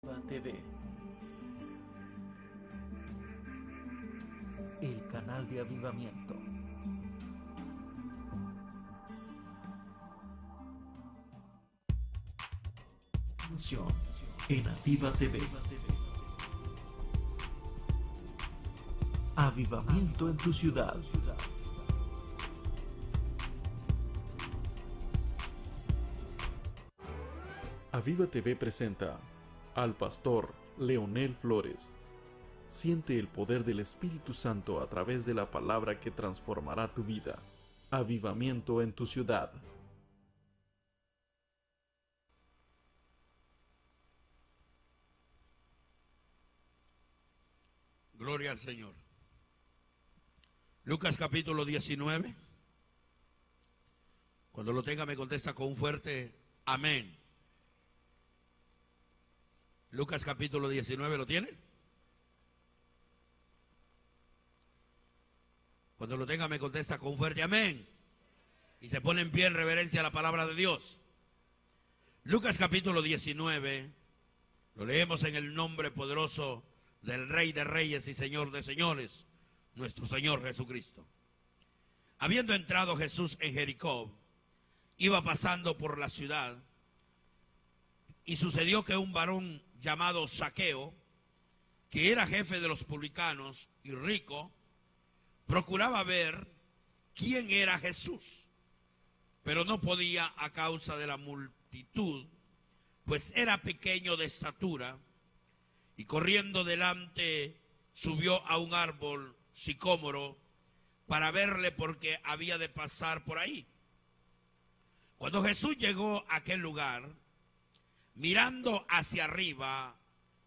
TV, el canal de avivamiento. Función en Aviva TV. Avivamiento en tu ciudad. Aviva TV presenta al pastor Leonel Flores. Siente el poder del Espíritu Santo a través de la palabra que transformará tu vida. Avivamiento en tu ciudad. Gloria al Señor. Lucas capítulo 19. Cuando lo tenga me contesta con un fuerte amén. Lucas capítulo 19, ¿lo tiene? Cuando lo tenga me contesta con un fuerte amén. Y se pone en pie en reverencia a la palabra de Dios. Lucas capítulo 19, lo leemos en el nombre poderoso del Rey de Reyes y Señor de Señores, nuestro Señor Jesucristo. Habiendo entrado Jesús en Jericó, iba pasando por la ciudad, y sucedió que un varón llamado Zaqueo, que era jefe de los publicanos y rico, procuraba ver quién era Jesús, pero no podía a causa de la multitud, pues era pequeño de estatura, y corriendo delante subió a un árbol sicómoro para verle, porque había de pasar por ahí. Cuando Jesús llegó a aquel lugar, mirando hacia arriba,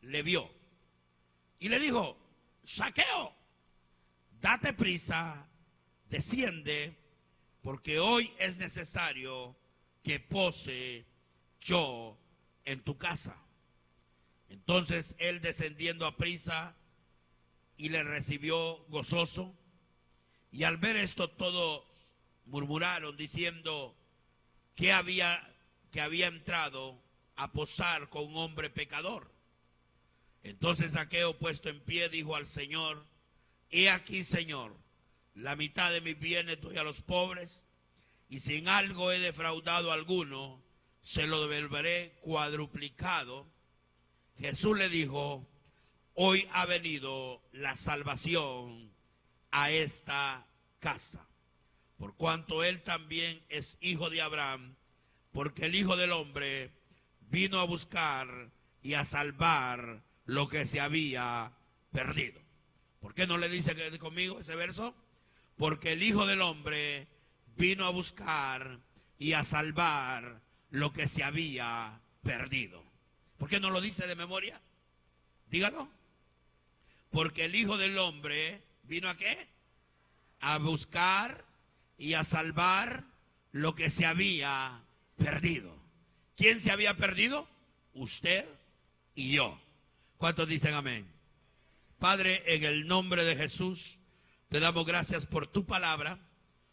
le vio y le dijo: Zaqueo, date prisa, desciende, porque hoy es necesario que pose yo en tu casa. Entonces él, descendiendo a prisa, y le recibió gozoso. Y al ver esto, todos murmuraron diciendo que había entrado a posar con un hombre pecador. Entonces Zaqueo, puesto en pie, dijo al Señor: He aquí, Señor, la mitad de mis bienes doy a los pobres, y si en algo he defraudado a alguno, se lo devolveré cuadruplicado. Jesús le dijo: Hoy ha venido la salvación a esta casa, por cuanto él también es hijo de Abraham, porque el Hijo del Hombre vino a buscar y a salvar lo que se había perdido. ¿Por qué no le dice conmigo ese verso? Porque el Hijo del Hombre vino a buscar y a salvar lo que se había perdido. ¿Por qué no lo dice de memoria? Dígalo. Porque el Hijo del Hombre vino ¿a qué? A buscar y a salvar lo que se había perdido. ¿Quién se había perdido? Usted y yo. ¿Cuántos dicen amén? Padre, en el nombre de Jesús, te damos gracias por tu palabra.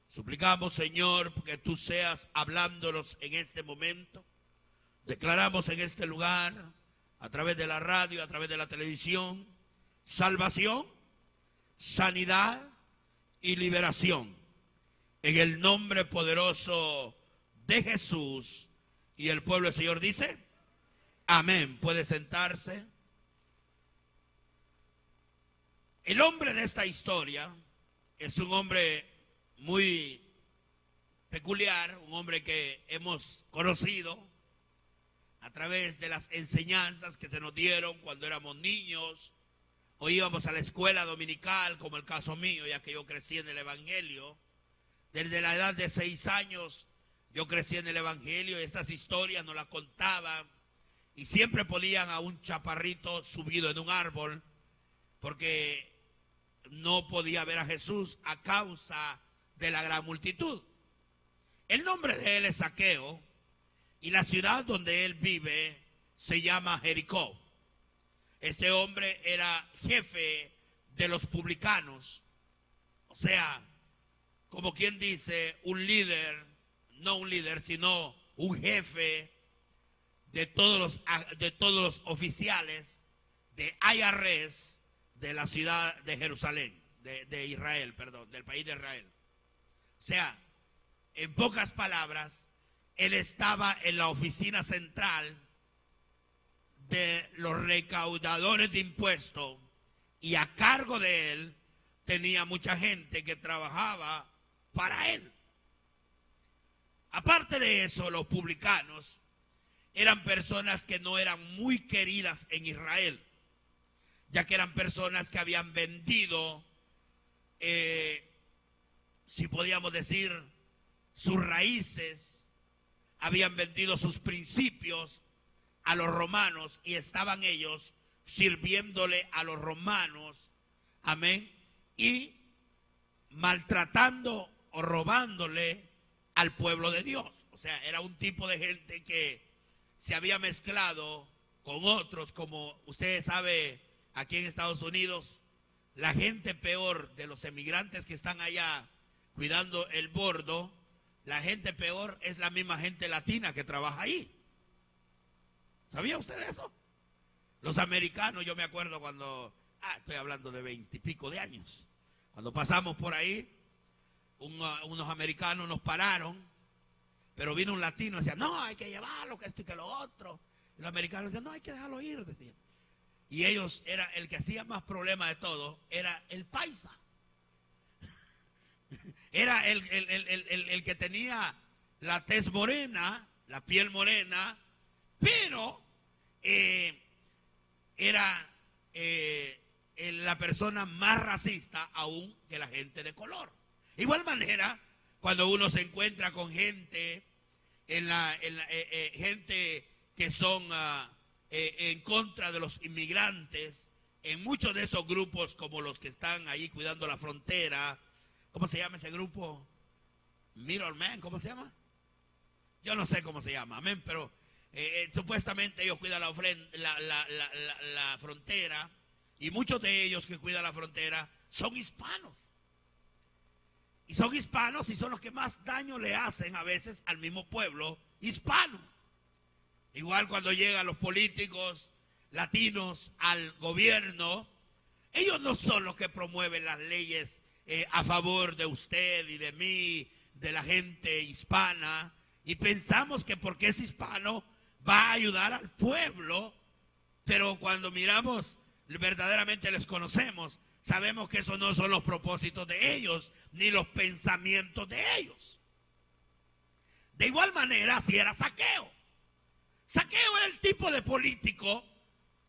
Suplicamos, Señor, que tú seas hablándonos en este momento. Declaramos en este lugar, a través de la radio, a través de la televisión, salvación, sanidad y liberación. En el nombre poderoso de Jesús. Y el pueblo del Señor dice: amén. Puede sentarse. El hombre de esta historia es un hombre muy peculiar, un hombre que hemos conocido a través de las enseñanzas que se nos dieron cuando éramos niños o íbamos a la escuela dominical, como el caso mío, ya que yo crecí en el Evangelio. Desde la edad de 6 años yo crecí en el Evangelio, y estas historias nos las contaban, y siempre ponían a un chaparrito subido en un árbol, porque no podía ver a Jesús a causa de la gran multitud. El nombre de él es Zaqueo, y la ciudad donde él vive se llama Jericó. Este hombre era jefe de los publicanos, o sea, como quien dice, un líder, no un líder, sino un jefe de todos los oficiales de IRS de la ciudad de Jerusalén, de Israel, perdón, del país de Israel. O sea, en pocas palabras, él estaba en la oficina central de los recaudadores de impuestos y a cargo de él tenía mucha gente que trabajaba para él. Aparte de eso, los publicanos eran personas que no eran muy queridas en Israel, ya que eran personas que habían vendido, si podíamos decir, sus raíces, habían vendido sus principios a los romanos y estaban ellos sirviéndole a los romanos, amén, y maltratando o robándole al pueblo de Dios. O sea, era un tipo de gente que se había mezclado con otros, como ustedes saben, aquí en Estados Unidos, la gente peor de los emigrantes que están allá cuidando el bordo, la gente peor es la misma gente latina que trabaja ahí. ¿Sabía usted eso? Los americanos, yo me acuerdo cuando, estoy hablando de 20 y pico de años, cuando pasamos por ahí, unos americanos nos pararon, pero vino un latino y decía, no, hay que llevarlo, que esto y que lo otro. Y los americanos decían, no, hay que dejarlo ir, decían. Y ellos, era el que hacía más problema de todo, era el paisa. Era el que tenía la tez morena, la piel morena, pero era la persona más racista aún que la gente de color. De igual manera, cuando uno se encuentra con gente, gente que son en contra de los inmigrantes, en muchos de esos grupos como los que están ahí cuidando la frontera, ¿cómo se llama ese grupo? Middleman, ¿cómo se llama? Yo no sé cómo se llama, amén, pero supuestamente ellos cuidan la frontera, y muchos de ellos que cuidan la frontera son hispanos. Y son hispanos y son los que más daño le hacen a veces al mismo pueblo hispano. Igual cuando llegan los políticos latinos al gobierno, ellos no son los que promueven las leyes a favor de usted y de mí, de la gente hispana, y pensamos que porque es hispano va a ayudar al pueblo, pero cuando miramos, verdaderamente les conocemos, sabemos que esos no son los propósitos de ellos, ni los pensamientos de ellos. De igual manera, si era Zaqueo. Zaqueo era el tipo de político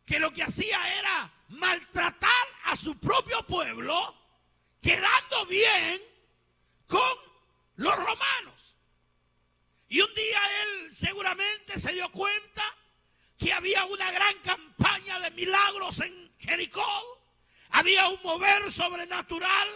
que lo que hacía era maltratar a su propio pueblo, quedando bien con los romanos. Y un día él seguramente se dio cuenta que había una gran campaña de milagros en Jericó. Había un mover sobrenatural,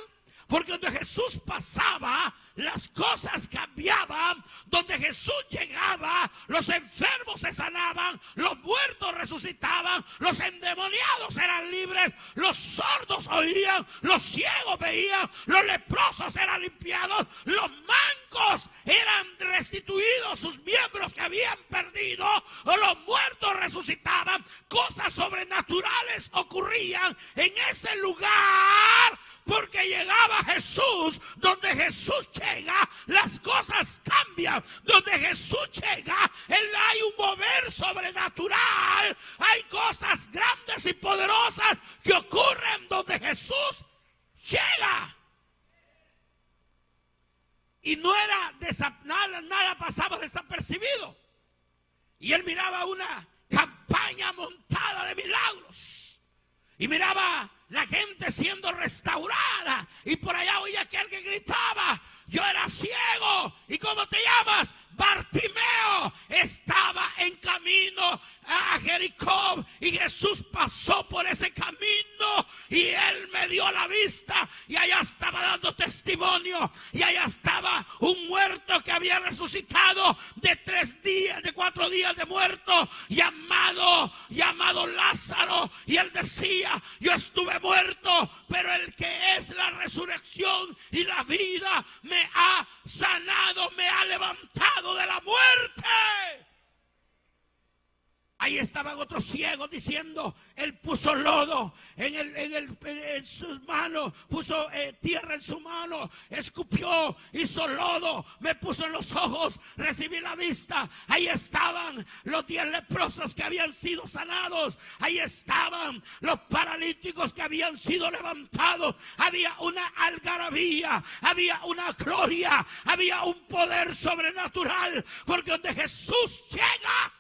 porque donde Jesús pasaba, las cosas cambiaban. Donde Jesús llegaba, los enfermos se sanaban, los muertos resucitaban, los endemoniados eran libres, los sordos oían, los ciegos veían, los leprosos eran limpiados, los mancos eran restituidos, sus miembros que habían perdido, o los muertos resucitaban. Cosas sobrenaturales ocurrían en ese lugar, porque llegaba Jesús. Donde Jesús llega, las cosas cambian. Donde Jesús llega, hay un mover sobrenatural. Hay cosas grandes y poderosas que ocurren donde Jesús llega. Y no era nada pasaba desapercibido. Y él miraba una campaña montada de milagros. Y miraba la gente siendo restaurada. Y por allá oía aquel que gritaba: yo era ciego. ¿Y cómo te llamas? Bartimeo. Estaba en camino a Jericó. Y Jesús pasó por ese camino. Y él me dio la vista. Y allá estaba dando testimonio. Y allá estaba un muerto que había resucitado de 4 días de muerto. Llamado Lázaro. Y él decía: yo estuve muerto, pero el que es la resurrección y la vida me ha sanado, me ha levantado de la muerte. Ahí estaban otros ciegos diciendo, él puso lodo en sus manos, puso tierra en su mano, escupió, hizo lodo, me puso en los ojos, recibí la vista. Ahí estaban los 10 leprosos que habían sido sanados. Ahí estaban los paralíticos que habían sido levantados. Había una algarabía, había una gloria, había un poder sobrenatural, porque donde Jesús llega,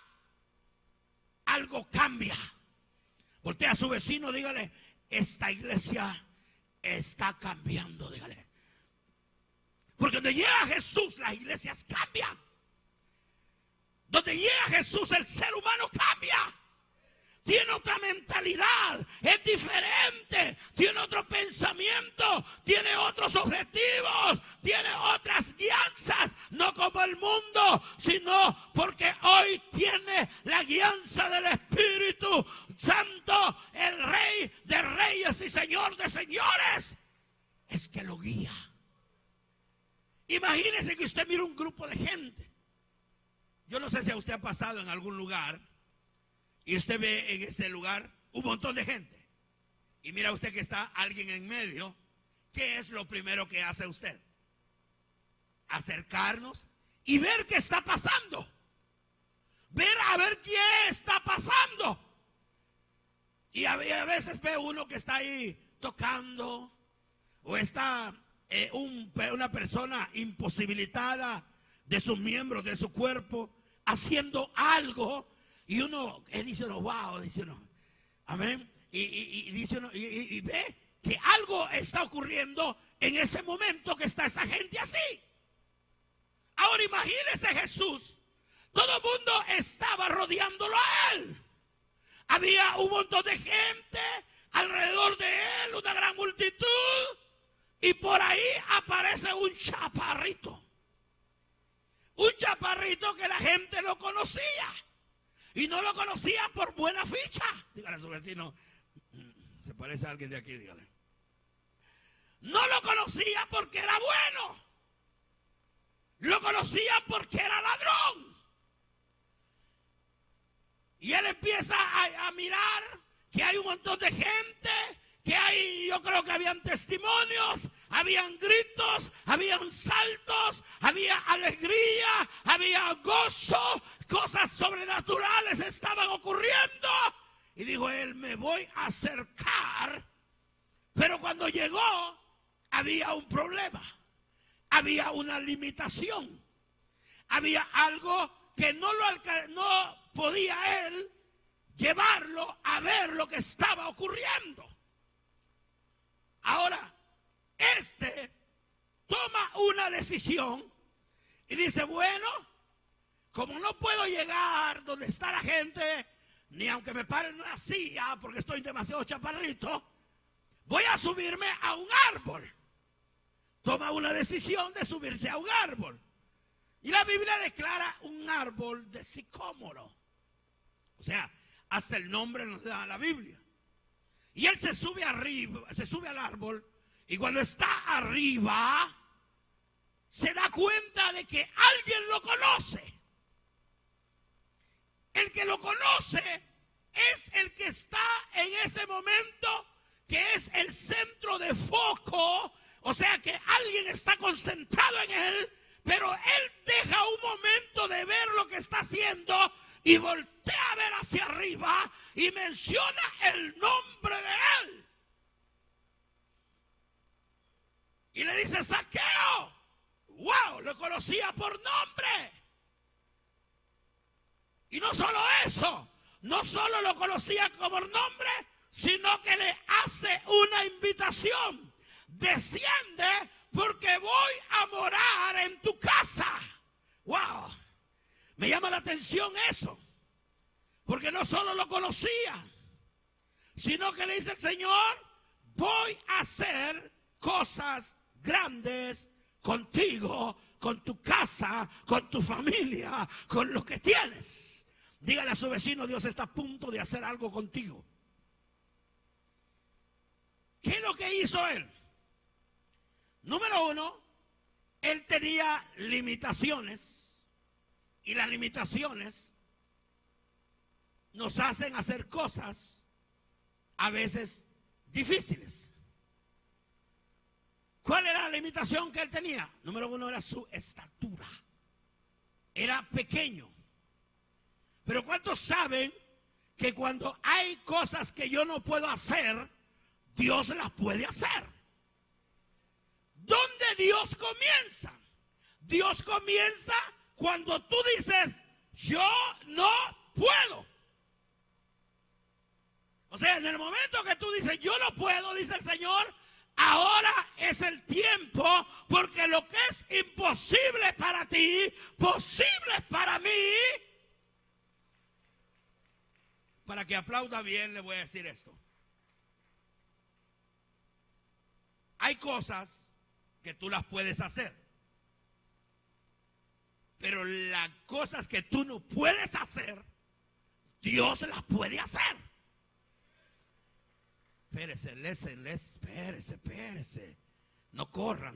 algo cambia. Voltea a su vecino, dígale, esta iglesia está cambiando, dígale. Porque donde llega Jesús, las iglesias cambian. Donde llega Jesús, el ser humano cambia. Tiene otra mentalidad, es diferente, tiene otro pensamiento, tiene otros objetivos, tiene otras guianzas, no como el mundo, sino porque hoy tiene la guianza del Espíritu Santo, el Rey de Reyes y Señor de Señores, es que lo guía. Imagínese que usted mira un grupo de gente. Yo no sé si a usted ha pasado en algún lugar y usted ve en ese lugar un montón de gente. Y mira usted que está alguien en medio. ¿Qué es lo primero que hace usted? Acercarnos y ver qué está pasando. Ver a ver qué está pasando. Y a veces ve uno que está ahí tocando. O está una persona imposibilitada de sus miembros, de su cuerpo, haciendo algo. Y uno dice, wow, dice uno, amén. Y dice uno, y ve que algo está ocurriendo en ese momento que está esa gente así. Ahora imagínese Jesús, todo el mundo estaba rodeándolo a él. Había un montón de gente alrededor de él, una gran multitud. Y por ahí aparece un chaparrito. Un chaparrito que la gente lo conocía. Y no lo conocía por buena ficha. Dígale a su vecino, se parece a alguien de aquí, dígale. No lo conocía porque era bueno. Lo conocía porque era ladrón. Y él empieza a mirar que hay un montón de gente, que hay, yo creo que habían testimonios, habían gritos, habían saltos, había alegría, había gozo, cosas sobrenaturales estaban ocurriendo. Y dijo él, me voy a acercar. Pero cuando llegó, había un problema, había una limitación, había algo que no podía él llevarlo a ver lo que estaba ocurriendo. Ahora, toma una decisión y dice, bueno, como no puedo llegar donde está la gente, ni aunque me paren en una silla porque estoy demasiado chaparrito, voy a subirme a un árbol. Toma una decisión de subirse a un árbol. Y la Biblia declara un árbol de sicómoro. O sea, hasta el nombre nos da la Biblia. Y él se sube arriba, se sube al árbol, y cuando está arriba, se da cuenta de que alguien lo conoce. El que lo conoce es el que está en ese momento, que es el centro de foco. O sea que alguien está concentrado en él, pero él deja un momento de ver lo que está haciendo y voltea a ver hacia arriba y menciona el nombre de él. Y le dice, Zaqueo. ¡Wow! Lo conocía por nombre. Y no solo eso, no solo lo conocía por nombre, sino que le hace una invitación. Desciende porque voy a morar en tu casa. ¡Wow! Me llama la atención eso, porque no solo lo conocía, sino que le dice el Señor, voy a hacer cosas grandes contigo, con tu casa, con tu familia, con lo que tienes. Dígale a su vecino, Dios está a punto de hacer algo contigo. ¿Qué es lo que hizo él? Número uno, él tenía limitaciones. Y las limitaciones nos hacen hacer cosas a veces difíciles. ¿Cuál era la limitación que él tenía? Número uno era su estatura. Era pequeño. Pero ¿cuántos saben que cuando hay cosas que yo no puedo hacer, Dios las puede hacer? ¿Dónde Dios comienza? Dios comienza cuando tú dices, yo no puedo. O sea, en el momento que tú dices, yo no puedo, dice el Señor, ahora es el tiempo, porque lo que es imposible para ti, posible es para mí. Para que aplauda bien, le voy a decir esto. Hay cosas que tú las puedes hacer, pero las cosas que tú no puedes hacer, Dios las puede hacer. Espérese. No corra.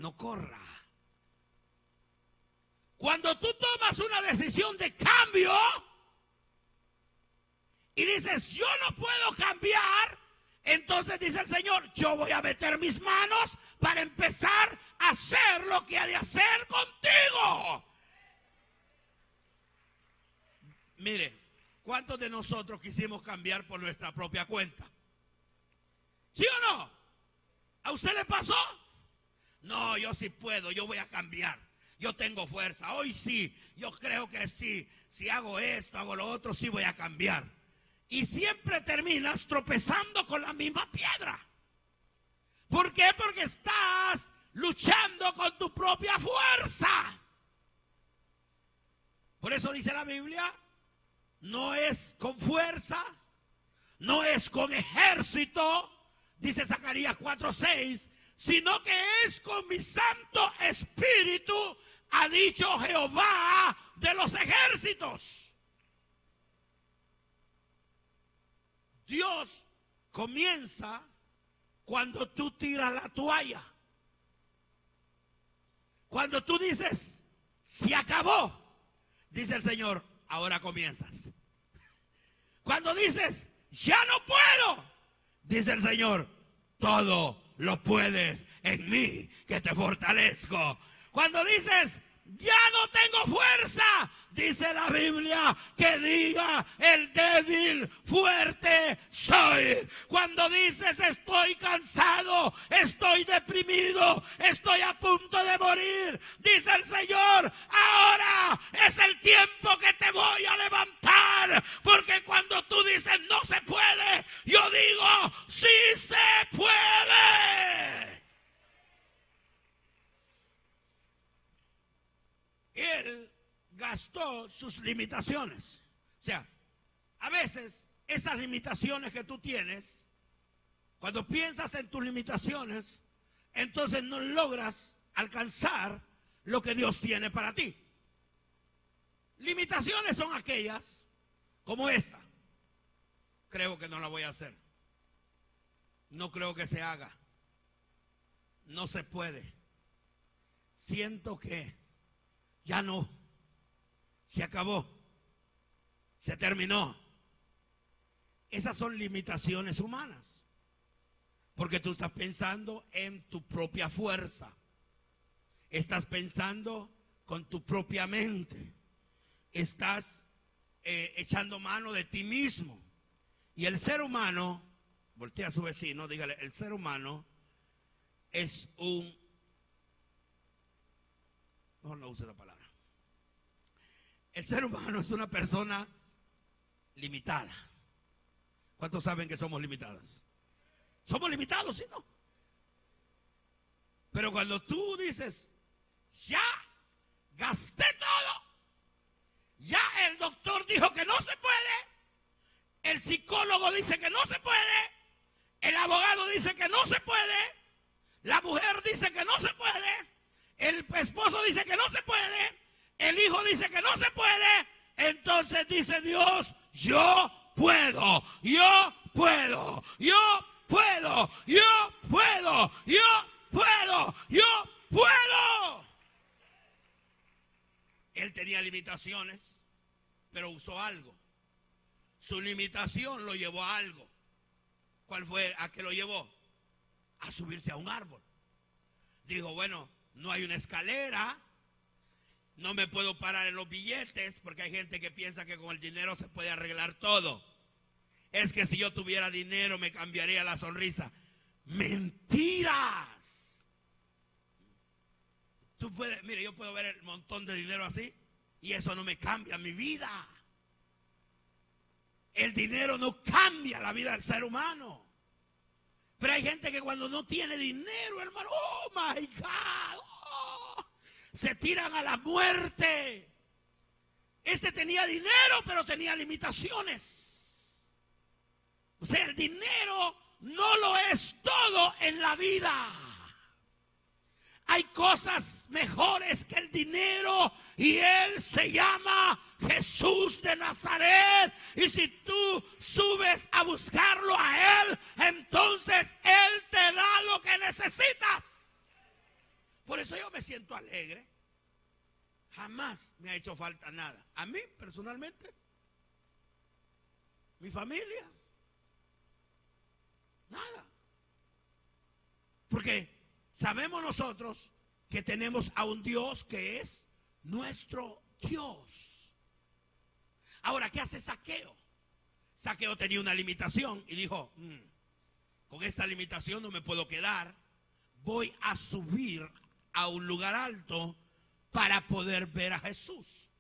Cuando tú tomas una decisión de cambio y dices, yo no puedo cambiar, entonces dice el Señor, yo voy a meter mis manos para empezar a hacer lo que ha de hacer contigo. Mire, ¿cuántos de nosotros quisimos cambiar por nuestra propia cuenta? ¿Sí o no? ¿A usted le pasó? No, yo sí puedo, yo voy a cambiar. Yo tengo fuerza, hoy sí, yo creo que sí. Si hago esto, hago lo otro, sí voy a cambiar. Y siempre terminas tropezando con la misma piedra. ¿Por qué? Porque estás luchando con tu propia fuerza. Por eso dice la Biblia, no es con fuerza, no es con ejército, dice Zacarías 4:6, sino que es con mi Santo Espíritu, ha dicho Jehová de los ejércitos. Dios comienza cuando tú tiras la toalla. Cuando tú dices, se acabó, dice el Señor, ahora comienzas. Cuando dices, ya no puedo, dice el Señor, todo lo puedes en mí que te fortalezco. Cuando dices, ya no tengo fuerza, dice la Biblia, que diga el débil, fuerte soy. Cuando dices, estoy cansado, estoy deprimido, estoy a punto de morir, dice el Señor, ahora es el tiempo que te voy a levantar. Porque cuando tú dices, no se puede, yo digo, sí se puede. Él gastó sus limitaciones. O sea, a veces esas limitaciones que tú tienes, cuando piensas en tus limitaciones, entonces no logras alcanzar lo que Dios tiene para ti. Limitaciones son aquellas como esta. Creo que no la voy a hacer. No creo que se haga. No se puede. Siento que ya no, se acabó, se terminó. Esas son limitaciones humanas, porque tú estás pensando en tu propia fuerza, estás pensando con tu propia mente, estás echando mano de ti mismo. Y el ser humano, voltea a su vecino, dígale, el ser humano es no use la palabra. El ser humano es una persona limitada. ¿Cuántos saben que somos limitadas? Somos limitados, ¿sí no? Pero cuando tú dices, ya gasté todo, ya el doctor dijo que no se puede, el psicólogo dice que no se puede, el abogado dice que no se puede, la mujer dice que no se puede, el esposo dice que no se puede, el hijo dice que no se puede, entonces dice Dios, yo puedo, yo puedo, yo puedo, yo puedo, yo puedo, yo puedo. Él tenía limitaciones, pero usó algo, su limitación lo llevó a algo. ¿Cuál fue? ¿A qué lo llevó? A subirse a un árbol. Dijo, bueno, no hay una escalera, no me puedo parar en los billetes, porque hay gente que piensa que con el dinero se puede arreglar todo. Es que si yo tuviera dinero me cambiaría la sonrisa. ¡Mentiras! Tú puedes, mire, yo puedo ver el montón de dinero así y eso no me cambia mi vida. El dinero no cambia la vida del ser humano. Pero hay gente que cuando no tiene dinero, hermano, oh my God, oh, se tiran a la muerte. Este tenía dinero, pero tenía limitaciones. O sea, el dinero no lo es todo en la vida. Hay cosas mejores que el dinero y Él se llama Jesús de Nazaret. Y si tú subes a buscarlo a Él, entonces Él te da lo que necesitas. Por eso yo me siento alegre. Jamás me ha hecho falta nada. A mí personalmente, mi familia, nada. Porque sabemos nosotros que tenemos a un Dios que es nuestro Dios. Ahora, ¿qué hace Zaqueo? Zaqueo tenía una limitación y dijo, con esta limitación no me puedo quedar, voy a subir a un lugar alto para poder ver a Jesús.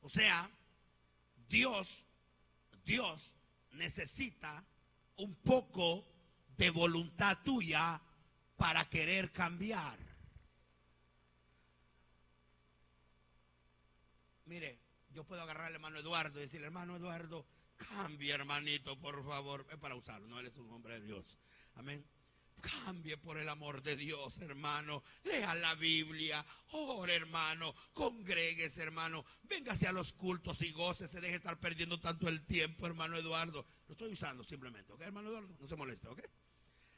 O sea, Dios necesita un poco de voluntad tuya para querer cambiar. Mire, yo puedo agarrar al hermano Eduardo y decirle, hermano Eduardo, cambie, hermanito, por favor. Es para usarlo, no, él es un hombre de Dios. Amén. Cambie por el amor de Dios, hermano. Lea la Biblia, ore, hermano. Congréguese, hermano. Véngase a los cultos y gócese. Deje de estar perdiendo tanto el tiempo, hermano Eduardo. Lo estoy usando simplemente, ¿ok, hermano Eduardo? No se moleste, ¿ok?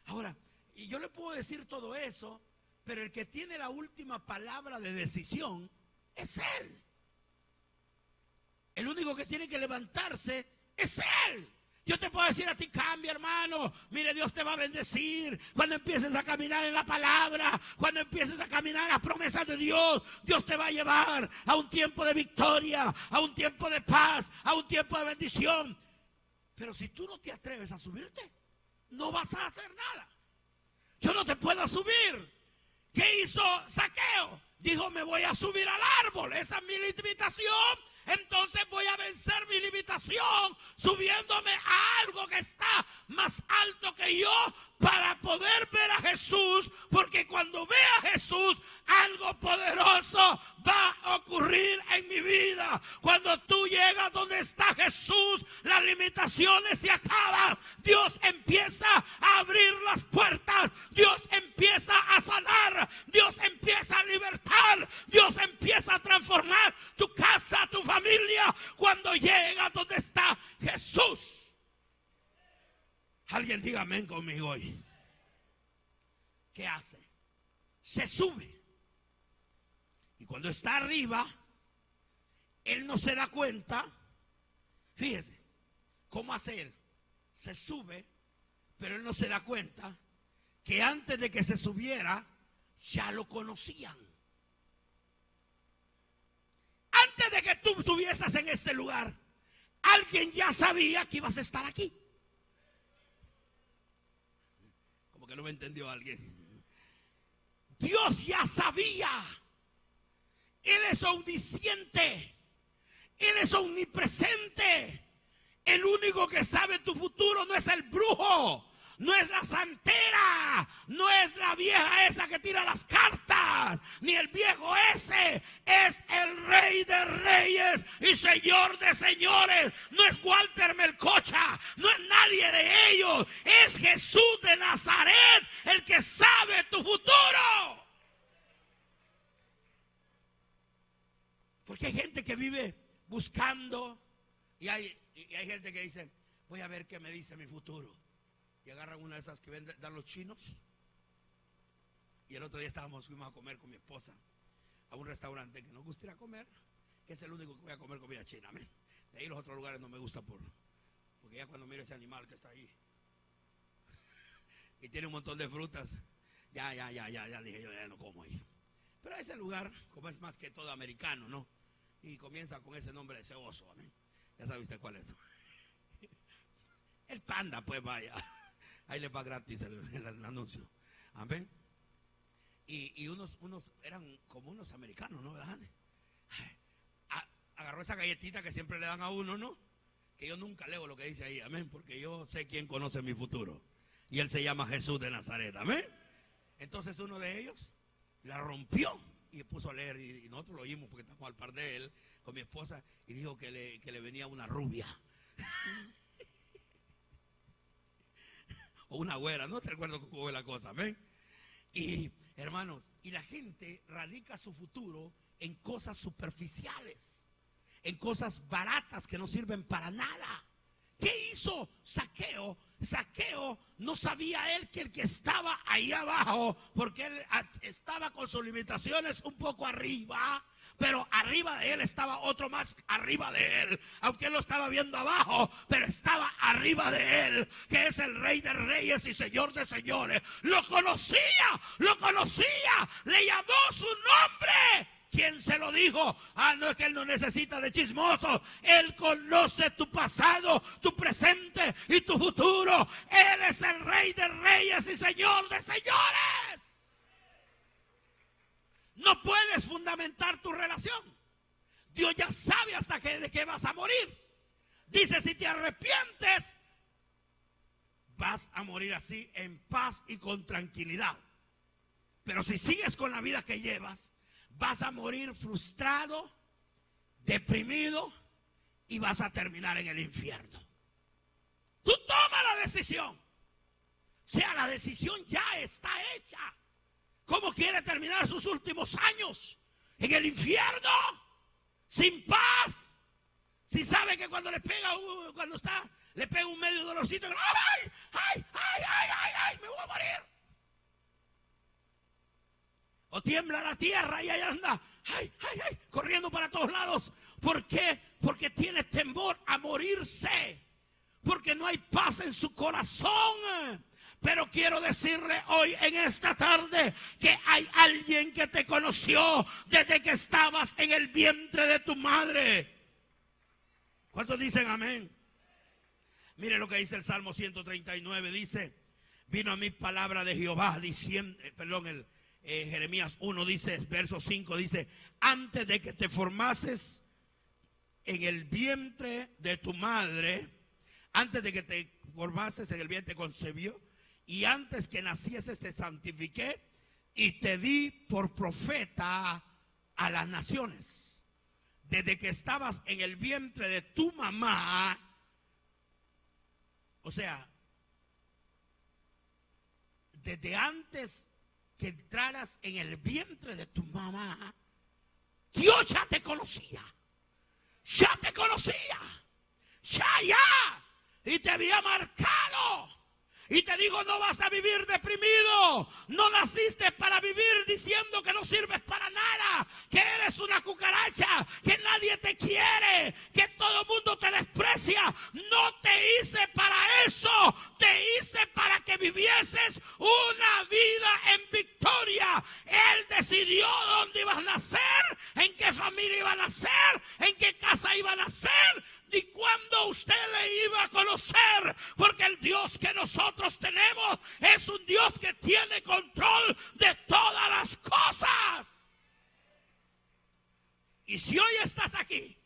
Ahora, y yo le puedo decir todo eso, pero el que tiene la última palabra de decisión es Él. El único que tiene que levantarse es Él. Yo te puedo decir a ti, cambia, hermano. Mire, Dios te va a bendecir. Cuando empieces a caminar en la palabra, cuando empieces a caminar en las promesas de Dios, Dios te va a llevar a un tiempo de victoria, a un tiempo de paz, a un tiempo de bendición. Pero si tú no te atreves a subirte, no vas a hacer nada. Yo no te puedo subir. ¿Qué hizo Zaqueo? Dijo, me voy a subir al árbol. Esa es mi limitación. Entonces voy a vencer mi limitación subiéndome a algo que está más alto que yo para poder ver a Jesús, porque cuando vea a Jesús algo poderoso va a ocurrir en mi vida. Cuando tú llegas donde está Jesús, las limitaciones se acaban. Dios empieza a abrir las puertas, Dios empieza a sanar, Dios empieza a libertar, Dios empieza a transformar tu casa, tu familia, cuando llegas donde está Jesús. Alguien diga amén conmigo hoy. ¿Qué hace? Se sube. Y cuando está arriba, él no se da cuenta. Fíjese, ¿cómo hace él? Se sube, pero él no se da cuenta que antes de que se subiera, ya lo conocían. Antes de que tú estuvieses en este lugar, alguien ya sabía que ibas a estar aquí. Como que no me entendió alguien. Dios ya sabía. Él es omnisciente. Él es omnipresente. El único que sabe tu futuro no es el brujo, no es la santera, no es la vieja esa que tira las cartas, ni el viejo ese. Es el Rey de Reyes y Señor de Señores. No es Walter Melcocha, no es nadie de ellos. Es Jesús de Nazaret el que sabe tu futuro. Porque hay gente que vive buscando y hay gente que dice, voy a ver qué me dice mi futuro. Y agarran una de esas que dan los chinos. Y el otro día fuimos a comer con mi esposa a un restaurante que nos gusta ir a comer, que es el único que voy a comer comida china. Amén. De ahí los otros lugares no me gusta porque ya cuando miro ese animal que está ahí y tiene un montón de frutas, ya dije yo, ya no como ahí. Pero ese lugar, como es más que todo americano, ¿no? Y comienza con ese nombre de ese oso, amén. Ya sabe usted cuál es. El panda, pues vaya. Ahí le va gratis el anuncio. Amén. Y unos eran como unos americanos, ¿no? ¿Verdad? Agarró esa galletita que siempre le dan a uno, ¿no? Que yo nunca leo lo que dice ahí, amén. Porque yo sé quién conoce mi futuro. Y él se llama Jesús de Nazaret, amén. Entonces uno de ellos la rompió y puso a leer. Y nosotros lo oímos porque estamos al par de él con mi esposa. Y dijo que le venía una rubia. O una güera, no te recuerdo cómo fue la cosa, amén. Y hermanos, y la gente radica su futuro en cosas superficiales, en cosas baratas que no sirven para nada. ¿Qué hizo Zaqueo? Zaqueo no sabía él que el que estaba ahí abajo, porque él estaba con sus limitaciones un poco arriba, pero arriba de él estaba otro más arriba de él, aunque él lo estaba viendo abajo, pero estaba arriba de él, que es el Rey de Reyes y Señor de Señores. Lo conocía, le llamó su nombre. ¿Quién se lo dijo? No, es que él no necesita de chismosos. Él conoce tu pasado, tu presente y tu futuro. Él es el Rey de Reyes y Señor de Señores. No puedes fundamentar tu relación. Dios ya sabe hasta de qué vas a morir. Dice, si te arrepientes, vas a morir así en paz y con tranquilidad. Pero si sigues con la vida que llevas, vas a morir frustrado, deprimido y vas a terminar en el infierno. Tú toma la decisión. O sea, la decisión ya está hecha. ¿Cómo quiere terminar sus últimos años? ¿En el infierno? ¿Sin paz? Si sabe que cuando le pega, le pega un medio dolorcito, ¡ay, me voy a morir! O tiembla la tierra y ahí anda, corriendo para todos lados. ¿Por qué? Porque tiene temor a morirse. Porque no hay paz en su corazón. Pero quiero decirle hoy en esta tarde que hay alguien que te conoció desde que estabas en el vientre de tu madre. ¿Cuántos dicen amén? Mire lo que dice el Salmo 139. Dice, vino a mí palabra de Jehová diciendo, Jeremías 1 dice, verso 5 dice, antes de que te formases en el vientre de tu madre, antes de que te formases en el vientre te concebió, y antes que nacieses te santifiqué y te di por profeta a las naciones. Desde que estabas en el vientre de tu mamá, o sea, desde antes que entraras en el vientre de tu mamá, Dios ya te conocía, y te había marcado. Y te digo, no vas a vivir deprimido. No naciste para vivir diciendo que no sirves para nada, que eres una cucaracha, que nadie te quiere, que todo el mundo te desprecia. No te hice para eso. Te hice para que vivieses una vida en victoria. Él decidió dónde ibas a nacer, en qué familia iba a nacer, en qué casa iba a nacer, y cuándo usted le iba a conocer, porque el Dios que nosotros tenemos es un Dios que tiene control de todas las cosas. Y si hoy estás aquí,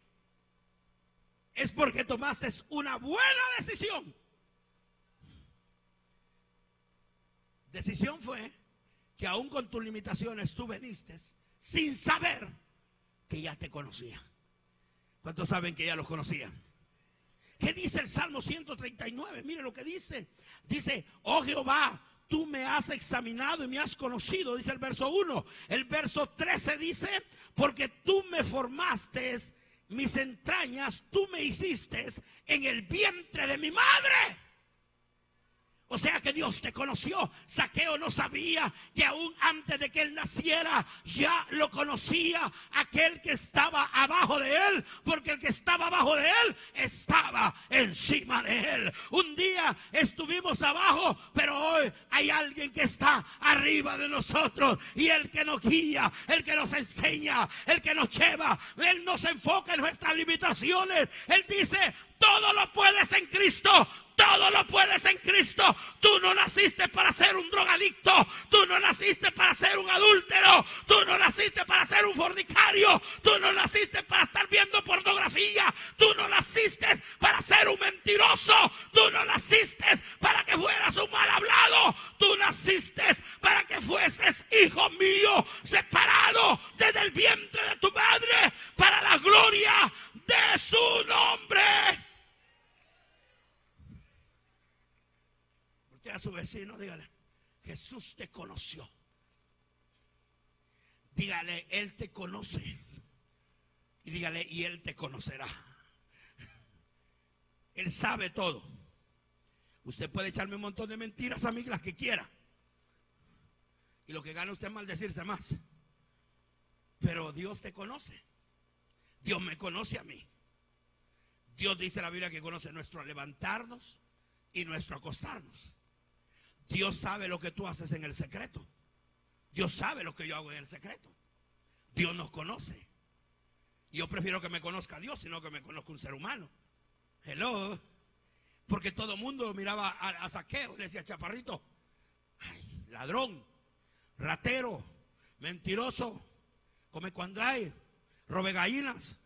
es porque tomaste una buena decisión. Decisión fue que aún con tus limitaciones tú veniste sin saber que ya te conocía. ¿Cuántos saben que ya los conocían? ¿Qué dice el Salmo 139? Mire lo que dice. Dice, oh Jehová, tú me has examinado y me has conocido, dice el verso 1. El verso 13 dice, porque tú me formaste mis entrañas, tú me hiciste en el vientre de mi madre. O sea que Dios te conoció. Zaqueo no sabía que aún antes de que él naciera ya lo conocía aquel que estaba abajo de él, porque el que estaba abajo de él estaba encima de él. Un día estuvimos abajo, pero hoy hay alguien que está arriba de nosotros, y el que nos guía, el que nos enseña, el que nos lleva. Él no se enfoca en nuestras limitaciones. Él dice: todo lo puedes en Cristo. Todo lo puedes en Cristo. Tú no naciste para ser un drogadicto. Tú no naciste para ser un adúltero. Tú no naciste para ser un fornicario. Tú no naciste para estar viendo pornografía. Tú no naciste para ser un mentiroso. Tú no naciste para que fueras un mal hablado. Tú naciste para que fueses hijo mío, separado desde el vientre de tu madre, para la gloria de su nombre. A su vecino, dígale: Jesús te conoció. Dígale: Él te conoce. Y dígale: y Él te conocerá. Él sabe todo. Usted puede echarme un montón de mentiras a mí, las que quiera, y lo que gana usted es maldecirse más. Pero Dios te conoce. Dios me conoce a mí. Dios dice en la Biblia que conoce nuestro levantarnos y nuestro acostarnos. Dios sabe lo que tú haces en el secreto. Dios sabe lo que yo hago en el secreto. Dios nos conoce. Yo prefiero que me conozca Dios, sino que me conozca un ser humano. Hello. Porque todo el mundo miraba a Zaqueo y le decía: chaparrito, ay, ladrón, ratero, mentiroso, come cuando hay, robe gallinas.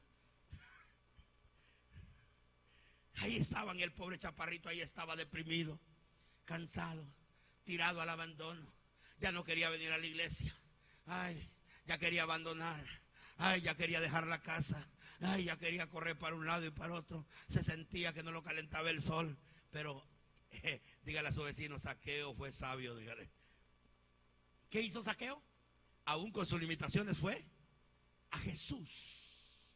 Ahí estaban, el pobre chaparrito ahí estaba deprimido, cansado, tirado al abandono. Ya no quería venir a la iglesia. Ay, ya quería abandonar. Ay, ya quería dejar la casa. Ay, ya quería correr para un lado y para otro. Se sentía que no lo calentaba el sol. Pero dígale a su vecino: Zaqueo fue sabio, dígale. ¿Qué hizo Zaqueo? Aún con sus limitaciones fue a Jesús.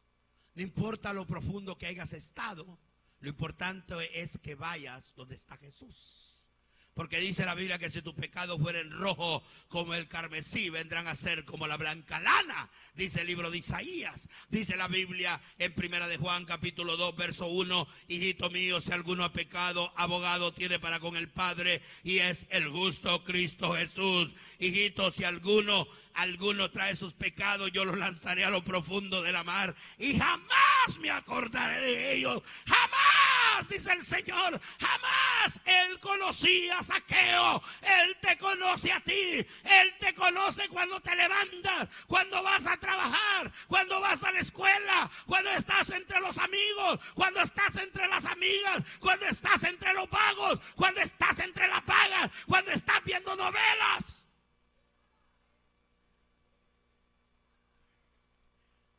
No importa lo profundo que hayas estado, lo importante es que vayas donde está Jesús. Porque dice la Biblia que si tus pecados fueren rojos como el carmesí, vendrán a ser como la blanca lana. Dice el libro de Isaías. Dice la Biblia en Primera de Juan, capítulo 2, verso 1. Hijito mío, si alguno ha pecado, abogado tiene para con el Padre, y es el justo Cristo Jesús. Hijito, si alguno trae sus pecados, yo los lanzaré a lo profundo de la mar, y jamás me acordaré de ellos. Jamás, dice el Señor, jamás. Él conocía a Zaqueo. Él te conoce a ti. Él te conoce cuando te levantas, cuando vas a trabajar, cuando vas a la escuela, cuando estás entre los amigos, cuando estás entre las amigas, cuando estás entre los vagos, cuando estás entre las pagas, cuando estás viendo novelas.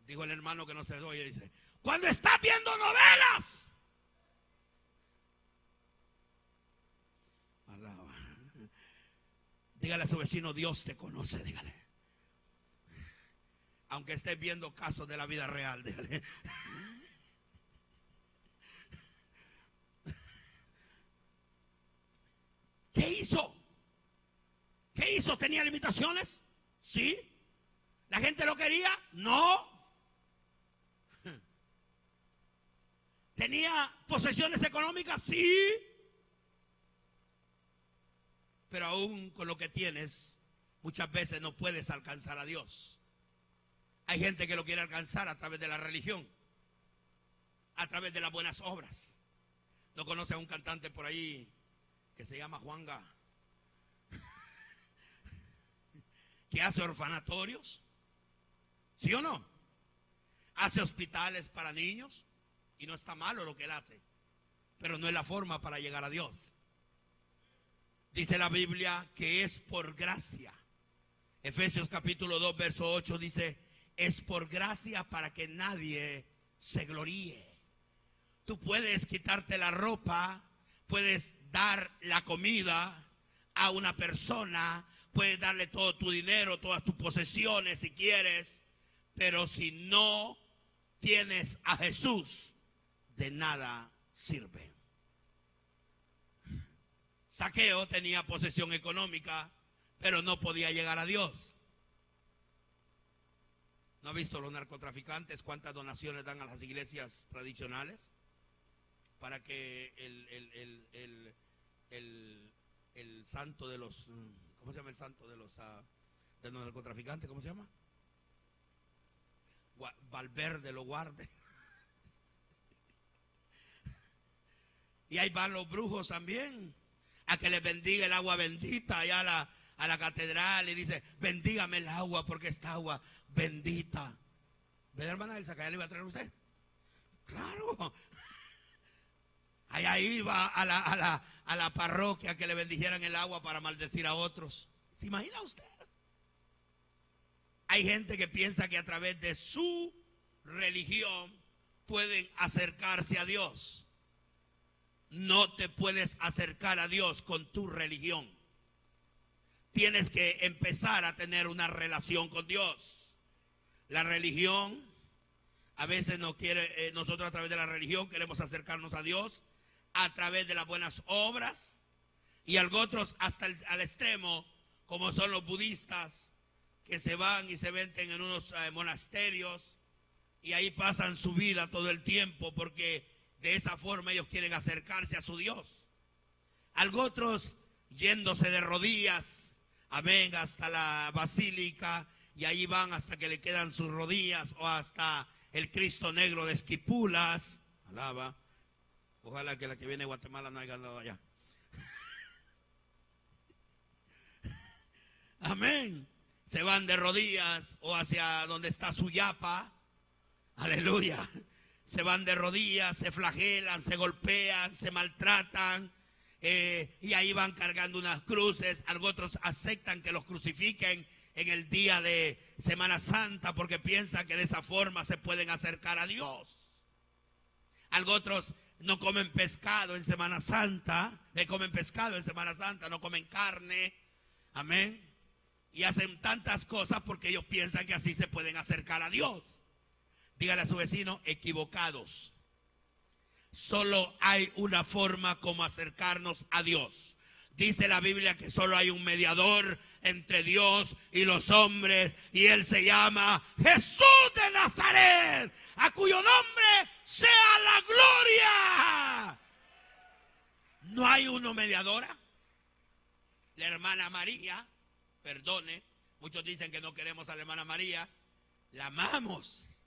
Dijo el hermano que no se oye, dice: cuando estás viendo novelas. Alaba. Dígale a su vecino: Dios te conoce, dígale. Aunque estés viendo casos de la vida real, dígale. ¿Qué hizo? ¿Qué hizo? ¿Tenía limitaciones? Sí. ¿La gente lo quería? No. ¿Tenía posesiones económicas? Sí. Pero aún con lo que tienes, muchas veces no puedes alcanzar a Dios. Hay gente que lo quiere alcanzar a través de la religión, a través de las buenas obras. ¿No conoce a un cantante por ahí que se llama Juanga, que hace orfanatorios? ¿Sí o no? Hace hospitales para niños. Y no está malo lo que él hace, pero no es la forma para llegar a Dios. Dice la Biblia que es por gracia. Efesios capítulo 2, verso 8 dice: es por gracia para que nadie se gloríe. Tú puedes quitarte la ropa, puedes dar la comida a una persona, puedes darle todo tu dinero, todas tus posesiones si quieres, pero si no tienes a Jesús, de nada sirve. Zaqueo tenía posesión económica, pero no podía llegar a Dios. ¿No ha visto los narcotraficantes cuántas donaciones dan a las iglesias tradicionales? Para que el santo de los, ¿cómo se llama el santo de los narcotraficantes? ¿Cómo se llama? Valverde lo guarde. Y ahí van los brujos también, a que les bendiga el agua bendita allá a la catedral, y dice, bendígame el agua porque esta agua bendita. ¿Verdad, hermana Elsa, que allá le iba a traer usted? Claro. Allá iba a la parroquia que le bendijeran el agua para maldecir a otros. ¿Se imagina usted? Hay gente que piensa que a través de su religión pueden acercarse a Dios. No te puedes acercar a Dios con tu religión. Tienes que empezar a tener una relación con Dios. La religión, a veces no quiere, nosotros a través de la religión queremos acercarnos a Dios a través de las buenas obras, y otros hasta al extremo, como son los budistas, que se van y se meten en unos monasterios y ahí pasan su vida todo el tiempo, porque de esa forma ellos quieren acercarse a su Dios. Otros yéndose de rodillas, amén, hasta la basílica, y ahí van hasta que le quedan sus rodillas, o hasta el Cristo Negro de Esquipulas. Alaba. Ojalá que la que viene de Guatemala no haya andado allá. Amén. Se van de rodillas o hacia donde está su yapa. Aleluya. Se van de rodillas, se flagelan, se golpean, se maltratan. Y ahí van cargando unas cruces. Otros aceptan que los crucifiquen en el día de Semana Santa porque piensan que de esa forma se pueden acercar a Dios. Otros no comen pescado en Semana Santa, no comen carne, amén, y hacen tantas cosas porque ellos piensan que así se pueden acercar a Dios. Dígale a su vecino, equivocados. Solo hay una forma como acercarnos a Dios. Dice la Biblia que solo hay un mediador entre Dios y los hombres, y Él se llama Jesús de Nazaret, a cuyo nombre sea la gloria. No hay uno mediadora. La hermana María, perdone, muchos dicen que no queremos a la hermana María, la amamos.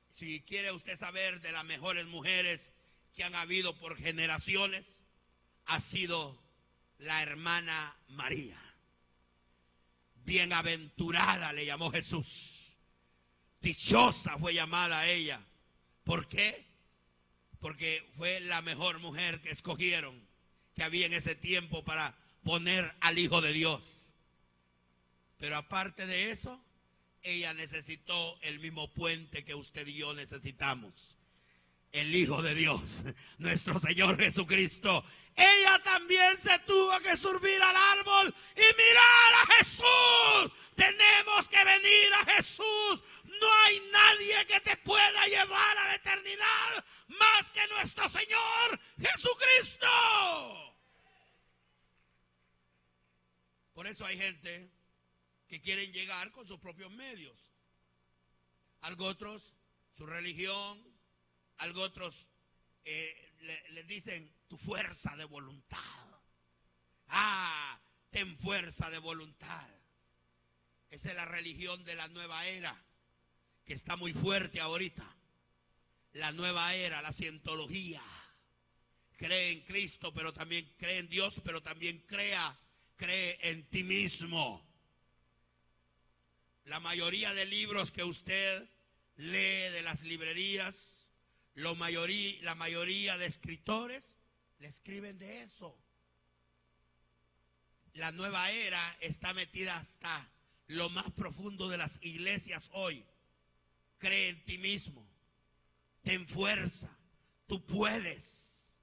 Si quiere usted saber de las mejores mujeres que han habido por generaciones, ha sido la hermana María. Bienaventurada le llamó Jesús. Dichosa fue llamada ella. ¿Por qué? Porque fue la mejor mujer que escogieron, que había en ese tiempo para poner al Hijo de Dios. Pero aparte de eso, ella necesitó el mismo puente que usted y yo necesitamos. El Hijo de Dios, nuestro Señor Jesucristo. Ella también se tuvo que subir al árbol y mirar a Jesús. Tenemos que venir a Jesús. No hay nadie que te pueda llevar a la eternidad más que nuestro Señor Jesucristo. Por eso hay gente que quieren llegar con sus propios medios. Otros, su religión. Otros les dicen tu fuerza de voluntad. Ten fuerza de voluntad. Esa es la religión de la nueva era, que está muy fuerte ahorita. La nueva era, la cientología. Cree en Cristo, pero también cree en Dios, pero también cree en ti mismo. La mayoría de libros que usted lee de las librerías, la mayoría de escritores le escriben de eso. La nueva era está metida hasta lo más profundo de las iglesias hoy. Cree en ti mismo. Ten fuerza. Tú puedes.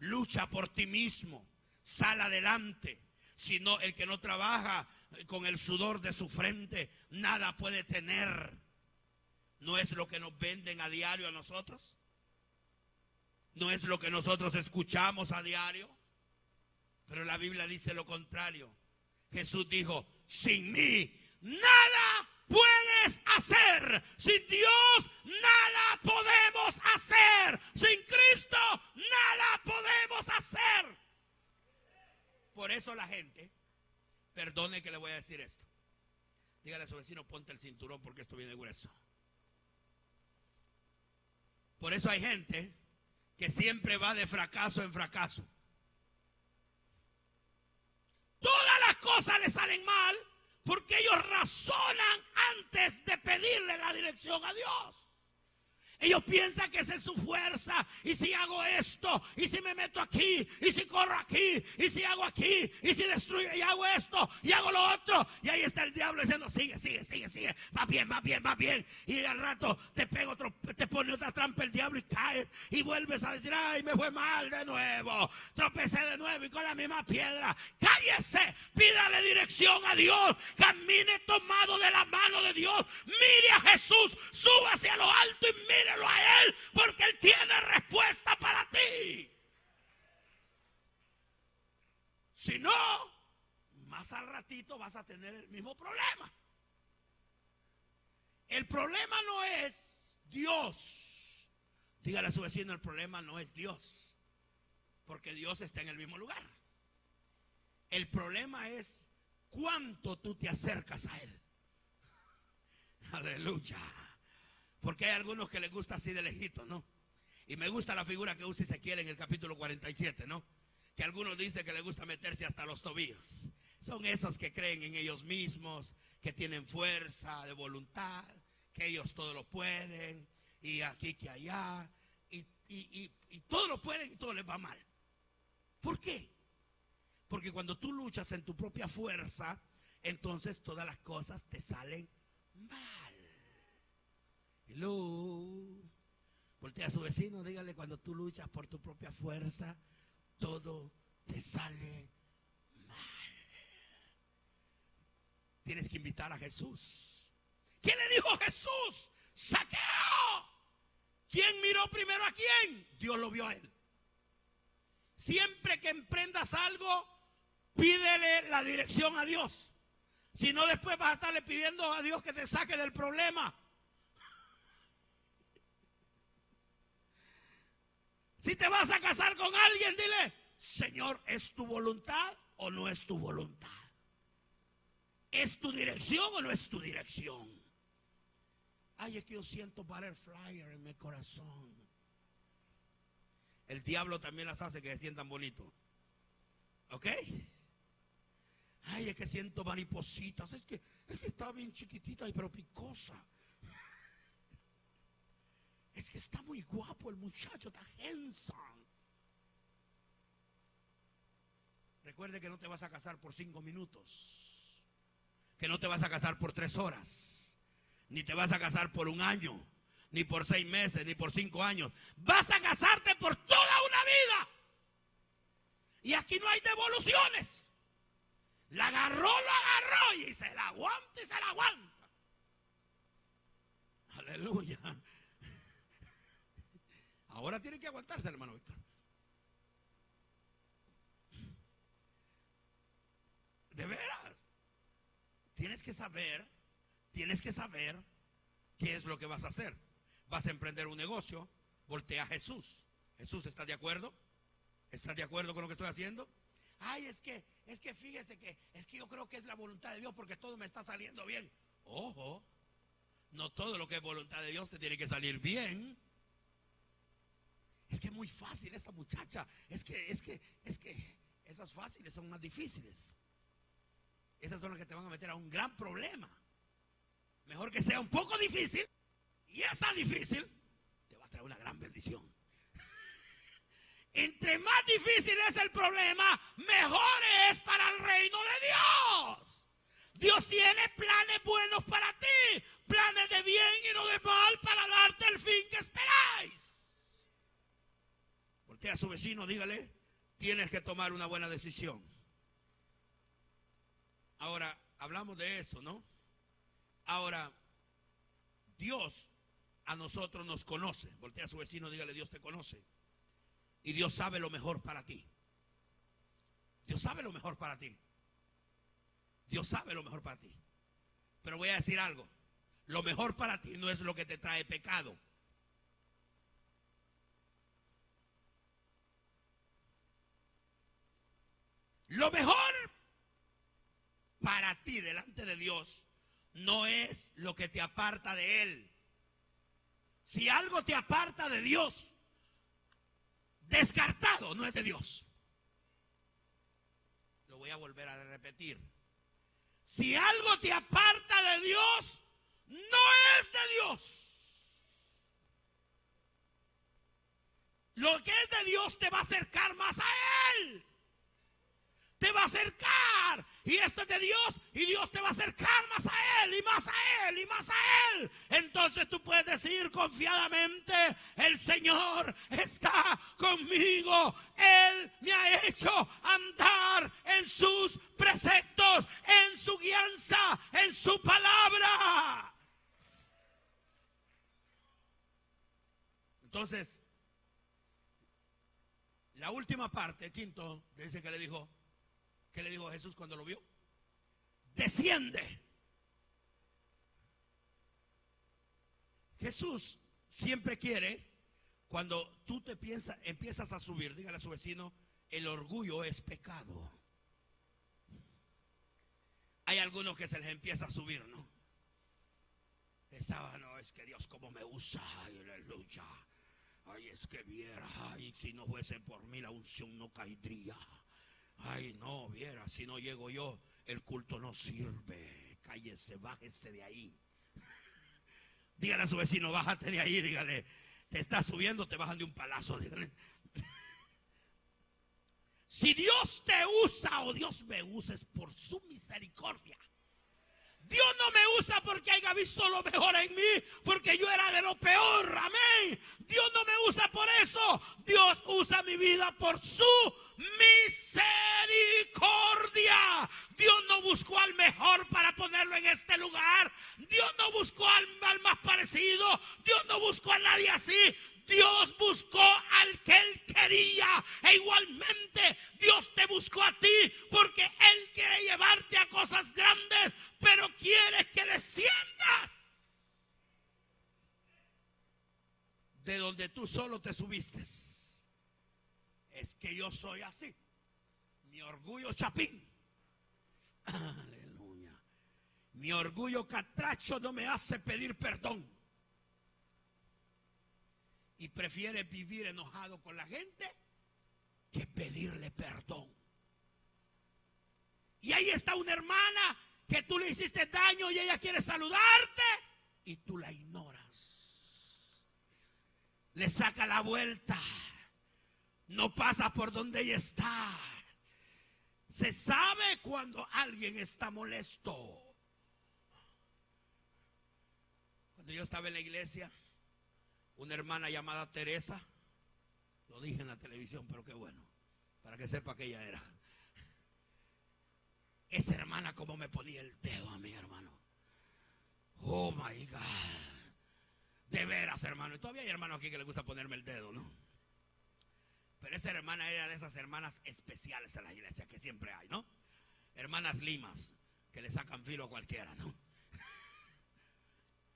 Lucha por ti mismo. Sal adelante. Si no, el que no trabaja con el sudor de su frente, nada puede tener. ¿No es lo que nos venden a diario a nosotros? No es lo que nosotros escuchamos a diario, pero la Biblia dice lo contrario. Jesús dijo, sin mí nada puedes hacer. Sin Dios nada podemos hacer. Sin Cristo nada podemos hacer. Por eso la gente, perdone que le voy a decir esto. Dígale a su vecino, ponte el cinturón porque esto viene grueso. Por eso hay gente que siempre va de fracaso en fracaso. Todas las cosas le salen mal porque ellos razonan antes de pedirle la dirección a Dios. Ellos piensan que esa es su fuerza. Y si hago esto, y si me meto aquí, y si corro aquí, y si hago aquí, y si destruyo, y hago esto, y hago lo otro. Y ahí está el diablo diciendo, sigue. Va bien. Y al rato te pone otra trampa el diablo y caes. Y vuelves a decir, ay, me fue mal de nuevo. Tropecé de nuevo y con la misma piedra. Cállese, pídale dirección a Dios. Camine tomado de la mano de Dios. Mire a Jesús, suba hacia lo alto y mírelo a Él, porque Él tiene respuesta para ti. Si no, más al ratito vas a tener el mismo problema. El problema no es Dios. Dígale a su vecino, el problema no es Dios, porque Dios está en el mismo lugar. El problema es cuánto tú te acercas a Él. Aleluya. Porque hay algunos que les gusta así de lejito, ¿no? Y me gusta la figura que usa Ezequiel en el capítulo 47, ¿no? Que algunos dicen que les gusta meterse hasta los tobillos. Son esos que creen en ellos mismos, que tienen fuerza de voluntad, que ellos todo lo pueden, y aquí que allá, y todo lo pueden y todo les va mal. ¿Por qué? Porque cuando tú luchas en tu propia fuerza, entonces todas las cosas te salen mal. Hello. Voltea a su vecino, dígale, cuando tú luchas por tu propia fuerza, todo te sale mal. Tienes que invitar a Jesús. ¿Qué le dijo Jesús? ¡Saqueo! ¿Quién miró primero a quién? Dios lo vio a él. Siempre que emprendas algo, pídele la dirección a Dios. Si no, después vas a estarle pidiendo a Dios que te saque del problema. Si te vas a casar con alguien, dile, Señor, ¿es tu voluntad o no es tu voluntad? ¿Es tu dirección o no es tu dirección? Ay, es que yo siento butterfly en mi corazón. El diablo también las hace que se sientan bonitos. ¿Ok? Ay, es que siento maripositas. Es que está bien chiquitita pero picosa. Es que está muy guapo el muchacho, está handsome. Recuerde que no te vas a casar por 5 minutos. Que no te vas a casar por 3 horas. Ni te vas a casar por 1 año. Ni por 6 meses, ni por 5 años. Vas a casarte por toda una vida. Y aquí no hay devoluciones. La agarró, lo agarró y se la aguanta y se la aguanta. Aleluya. Ahora tiene que aguantarse, hermano Víctor. De veras. Tienes que saber qué es lo que vas a hacer. Vas a emprender un negocio, voltea a Jesús. Jesús, ¿estás de acuerdo? ¿Estás de acuerdo con lo que estoy haciendo? Ay, es que fíjese que yo creo que es la voluntad de Dios porque todo me está saliendo bien. Ojo, no todo lo que es voluntad de Dios te tiene que salir bien. Es que es muy fácil esta muchacha. Es que esas fáciles son más difíciles. Esas son las que te van a meter a un gran problema. Mejor que sea un poco difícil. Y esa difícil te va a traer una gran bendición. Entre más difícil es el problema, mejor es para el reino de Dios. Dios tiene planes buenos para ti. Planes de bien y no de mal para darte el fin que esperáis. Voltea a su vecino, dígale, tienes que tomar una buena decisión. Ahora, hablamos de eso, ¿no? Ahora, Dios a nosotros nos conoce. Voltea a su vecino, dígale, Dios te conoce. Y Dios sabe lo mejor para ti. Dios sabe lo mejor para ti. Dios sabe lo mejor para ti. Pero voy a decir algo. Lo mejor para ti no es lo que te trae pecado. Lo mejor para ti delante de Dios no es lo que te aparta de Él. Si algo te aparta de Dios, descartado, no es de Dios. Lo voy a volver a repetir. Si algo te aparta de Dios, no es de Dios. Lo que es de Dios te va a acercar más a Él. Te va a acercar, y esto es de Dios, y Dios te va a acercar más a Él, y más a Él, y más a Él. Entonces tú puedes decir confiadamente: el Señor está conmigo, Él me ha hecho andar en sus preceptos, en su guianza, en su palabra. Entonces, la última parte, quinto, dice que le dijo, ¿qué le dijo Jesús cuando lo vio? Desciende. Jesús siempre quiere, cuando tú empiezas a subir, dígale a su vecino: el orgullo es pecado. Hay algunos que se les empieza a subir, ¿no? Pensaba: no, es que Dios cómo me usa, ay, aleluya. Ay, es que viera, ay, si no fuese por mí la unción no caería. Ay, no, viera, si no llego yo, el culto no sirve. Cállese, bájese de ahí. Dígale a su vecino: bájate de ahí, dígale. Te estás subiendo, te bajan de un palazo, dígale. Si Dios te usa o Dios me usa, es por su misericordia. Dios no me usa porque haya visto lo mejor en mí, porque yo era de lo peor, amén. Dios no me usa por eso. Dios usa mi vida por su misericordia. Dios no buscó al mejor para ponerlo en este lugar. Dios no buscó al más parecido. Dios no buscó a nadie así. Dios buscó al que Él quería. E igualmente Dios te buscó a ti porque Él quiere llevarte a cosas grandes, pero quiere que desciendas de donde tú solo te subiste. Es que yo soy así. Mi orgullo chapín. Aleluya. Mi orgullo catracho no me hace pedir perdón. Y prefiere vivir enojado con la gente que pedirle perdón. Y ahí está una hermana que tú le hiciste daño y ella quiere saludarte y tú la ignoras. Le saca la vuelta. No pasa por donde ella está. Se sabe cuando alguien está molesto. Cuando yo estaba en la iglesia, una hermana llamada Teresa, lo dije en la televisión, pero qué bueno, para que sepa que ella era. Esa hermana como me ponía el dedo a mí, hermano. Oh my God. De veras, hermano. Y todavía hay hermanos aquí que les gusta ponerme el dedo, ¿no? Pero esa hermana era de esas hermanas especiales en la iglesia que siempre hay, ¿no? Hermanas limas, que le sacan filo a cualquiera, ¿no?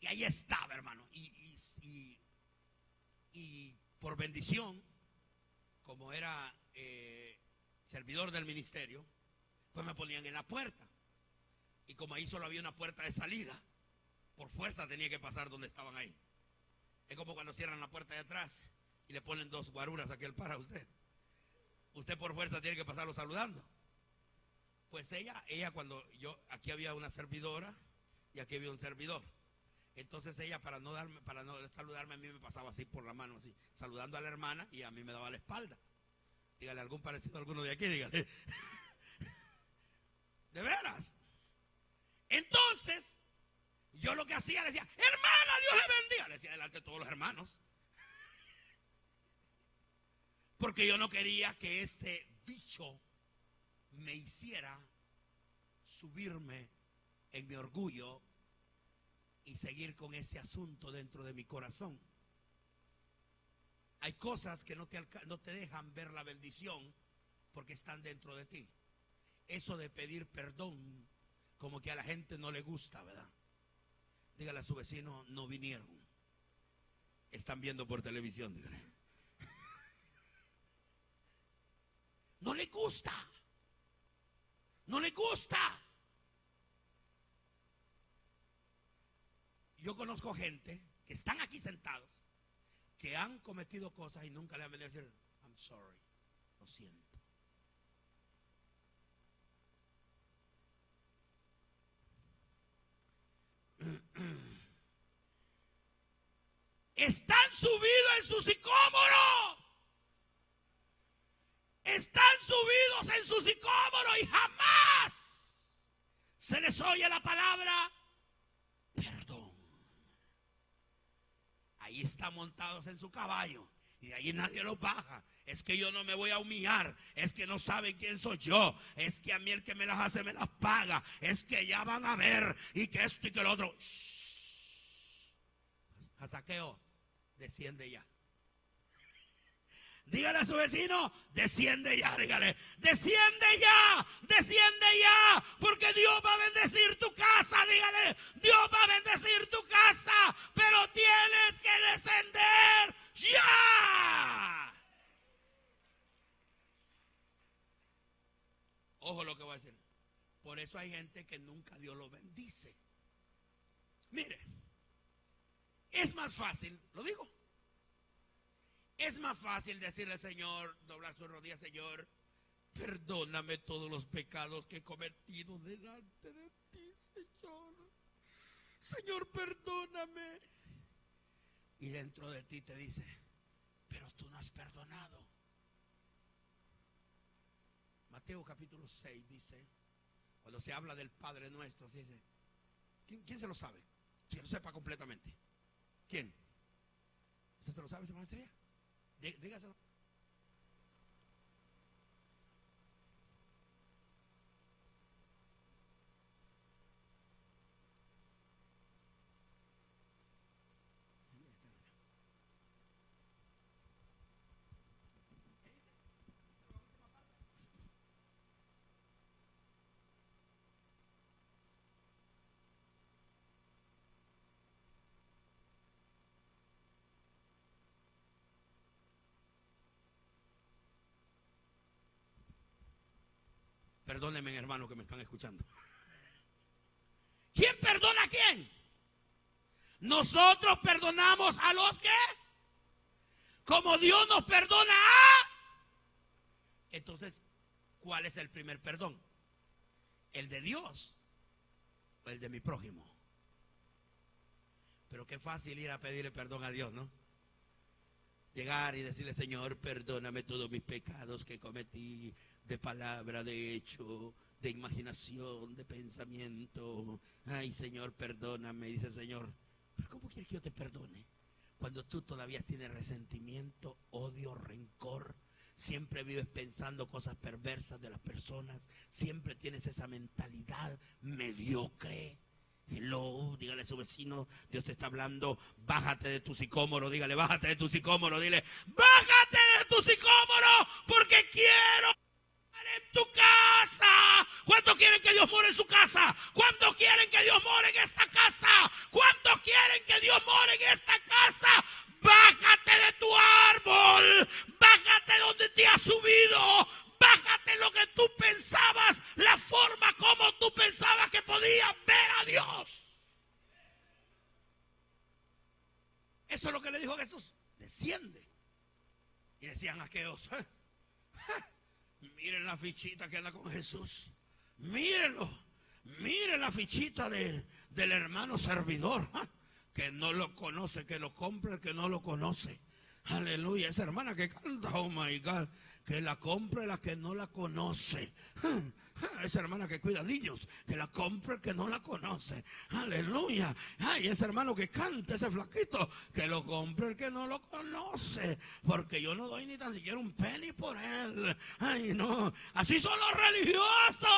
Y ahí estaba, hermano. Y por bendición, como era servidor del ministerio, pues me ponían en la puerta. Y como ahí solo había una puerta de salida, por fuerza tenía que pasar donde estaban ahí. Es como cuando cierran la puerta de atrás y le ponen dos guaruras aquí al para usted. Usted por fuerza tiene que pasarlo saludando. Pues ella cuando aquí había una servidora y aquí había un servidor. Entonces ella para no saludarme a mí me pasaba así por la mano, así, saludando a la hermana, y a mí me daba la espalda. Dígale algún parecido a alguno de aquí, dígale. De veras. Entonces, yo lo que hacía, le decía: hermana, Dios le bendiga. Le decía delante de todos los hermanos. Porque yo no quería que ese bicho me hiciera subirme en mi orgullo y seguir con ese asunto dentro de mi corazón. Hay cosas que no te dejan ver la bendición porque están dentro de ti. Eso de pedir perdón, como que a la gente no le gusta, ¿verdad? Dígale a su vecino, no vinieron. Están viendo por televisión, dígale. No le gusta. No le gusta. Yo conozco gente que están aquí sentados, que han cometido cosas y nunca le han venido a decir, I'm sorry, lo siento. Están subidos en su sicómoro. Están subidos en su sicómoro y jamás se les oye la palabra perdón. Ahí están montados en su caballo y de ahí nadie los baja. Es que yo no me voy a humillar, es que no saben quién soy yo, es que a mí el que me las hace me las paga, es que ya van a ver y que esto y que lo otro. A Zaqueo, desciende ya. Dígale a su vecino, desciende ya, dígale, desciende ya, porque Dios va a bendecir tu casa, dígale, Dios va a bendecir tu casa, pero tienes que descender ya. Ojo lo que voy a decir, por eso hay gente que nunca Dios lo bendice. Mire, es más fácil, lo digo. Es más fácil decirle al Señor, doblar sus rodillas, Señor, perdóname todos los pecados que he cometido delante de ti, Señor. Señor, perdóname. Y dentro de ti te dice, pero tú no has perdonado. Mateo capítulo 6 dice, cuando se habla del Padre Nuestro, se dice, ¿quién se lo sabe? Que lo sepa completamente. ¿Quién? ¿Usted se lo sabe, hermana Estrella? Dígaselo. Perdónenme, hermano, que me están escuchando. ¿Quién perdona a quién? Nosotros perdonamos a los que, como Dios nos perdona a. Entonces, ¿cuál es el primer perdón? ¿El de Dios o el de mi prójimo? Pero qué fácil ir a pedirle perdón a Dios, ¿no? Llegar y decirle, Señor, perdóname todos mis pecados que cometí, de palabra, de hecho, de imaginación, de pensamiento. Ay, Señor, perdóname. Dice el Señor, pero ¿cómo quieres que yo te perdone? Cuando tú todavía tienes resentimiento, odio, rencor, siempre vives pensando cosas perversas de las personas, siempre tienes esa mentalidad mediocre. Hello, dígale a su vecino, Dios te está hablando, bájate de tu sicómoro, dígale, bájate de tu sicómoro, dile, bájate de tu sicómoro, porque quiero en tu casa. ¿Cuántos quieren que Dios more en su casa? ¿Cuántos quieren que Dios more en esta casa? ¿Cuántos quieren que Dios more en esta casa? Bájate de tu árbol, bájate donde te has subido, bájate lo que tú pensabas, la forma como tú pensabas que podías ver a Dios. Eso es lo que le dijo Jesús, desciende. Y decían aquellos, miren la fichita que anda con Jesús. Mírenlo. Miren la fichita del hermano servidor. Que no lo conoce, que lo compre el que no lo conoce. Aleluya. Esa hermana que canta, oh my God. Que la compre la que no la conoce. Esa hermana que cuida niños, que la compre el que no la conoce. Aleluya. Ay, ese hermano que canta, ese flaquito, que lo compre el que no lo conoce. Porque yo no doy ni tan siquiera un penny por él. Ay, no. Así son los religiosos.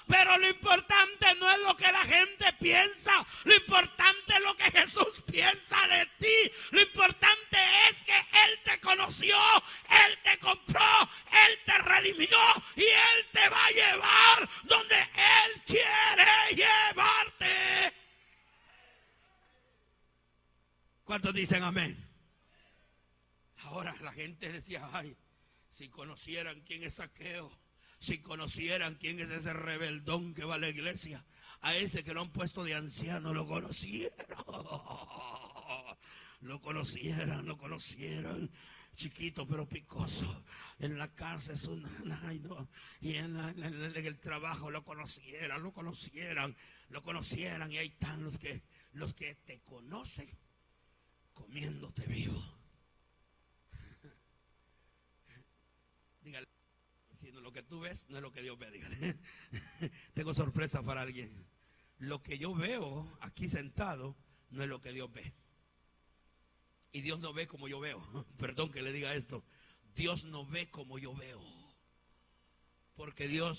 Pero lo importante no es lo que la gente piensa. Lo importante es lo que Jesús piensa de ti. Lo importante es que Él te te conoció, Él te compró, Él te redimió y Él te va a llevar donde Él quiere llevarte. ¿Cuántos dicen amén? Ahora la gente decía, ay, si conocieran quién es Zaqueo, si conocieran quién es ese rebeldón que va a la iglesia, a ese que lo han puesto de anciano, lo conocieran, chiquito pero picoso, en la casa es un, ay, no, y en el trabajo lo conocieran, y ahí están los que te conocen comiéndote vivo. Dígale, si no, lo que tú ves no es lo que Dios ve, dígale. Tengo sorpresa para alguien. Lo que yo veo aquí sentado no es lo que Dios ve. Y Dios no ve como yo veo. Perdón que le diga esto. Dios no ve como yo veo. Porque yo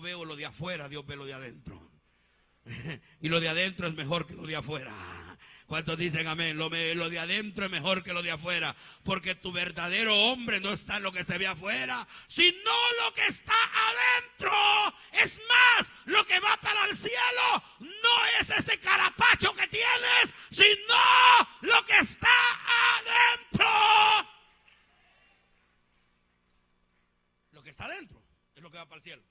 veo lo de afuera, Dios ve lo de adentro. Y lo de adentro es mejor que lo de afuera. ¿Cuántos dicen amén? Lo de adentro es mejor que lo de afuera. Porque tu verdadero hombre no está en lo que se ve afuera, sino lo que está adentro. Es más, lo que va para el cielo no es ese carapacho que tienes, sino lo que está adentro. Lo que está adentro es lo que va para el cielo.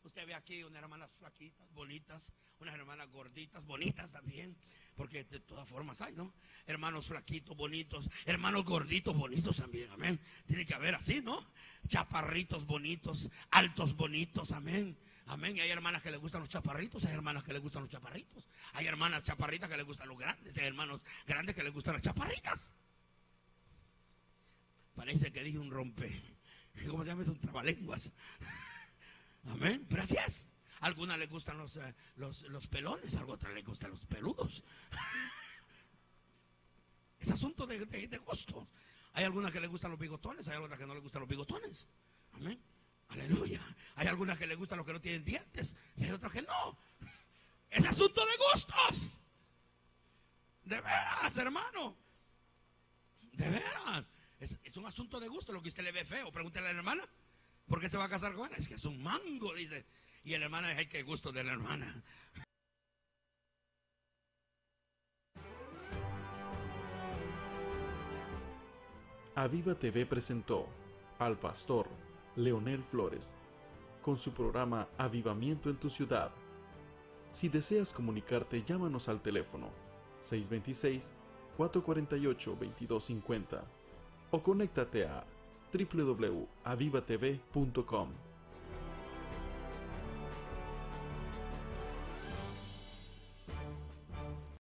Usted ve aquí unas hermanas flaquitas, bonitas, unas hermanas gorditas, bonitas también, porque de todas formas hay, ¿no? Hermanos flaquitos, bonitos, hermanos gorditos, bonitos también, amén. Tiene que haber así, ¿no? Chaparritos bonitos, altos bonitos, amén. Amén. Y hay hermanas que les gustan los chaparritos, hay hermanas que les gustan los chaparritos. Hay hermanas chaparritas que les gustan los grandes, hay hermanos grandes que les gustan las chaparritas. Parece que dije un rompe. ¿Cómo se llama? Es un trabalenguas. Amén, gracias. A algunas les gustan los pelones, a otras les gustan los peludos. Es asunto de gustos. Hay algunas que les gustan los bigotones, hay otras que no les gustan los bigotones. Amén, aleluya. Hay algunas que les gustan los que no tienen dientes y hay otras que no. Es asunto de gustos. De veras, hermano. De veras. Es un asunto de gusto. Lo que usted le ve feo, pregúntele a la hermana. ¿Por qué se va a casar con ella? Es que es un mango, dice. Y el hermano dice, ay, qué gusto de la hermana. Aviva TV presentó al pastor Leonel Flores con su programa Avivamiento en tu ciudad. Si deseas comunicarte, llámanos al teléfono 626-448-2250 o conéctate a www.avivatv.com.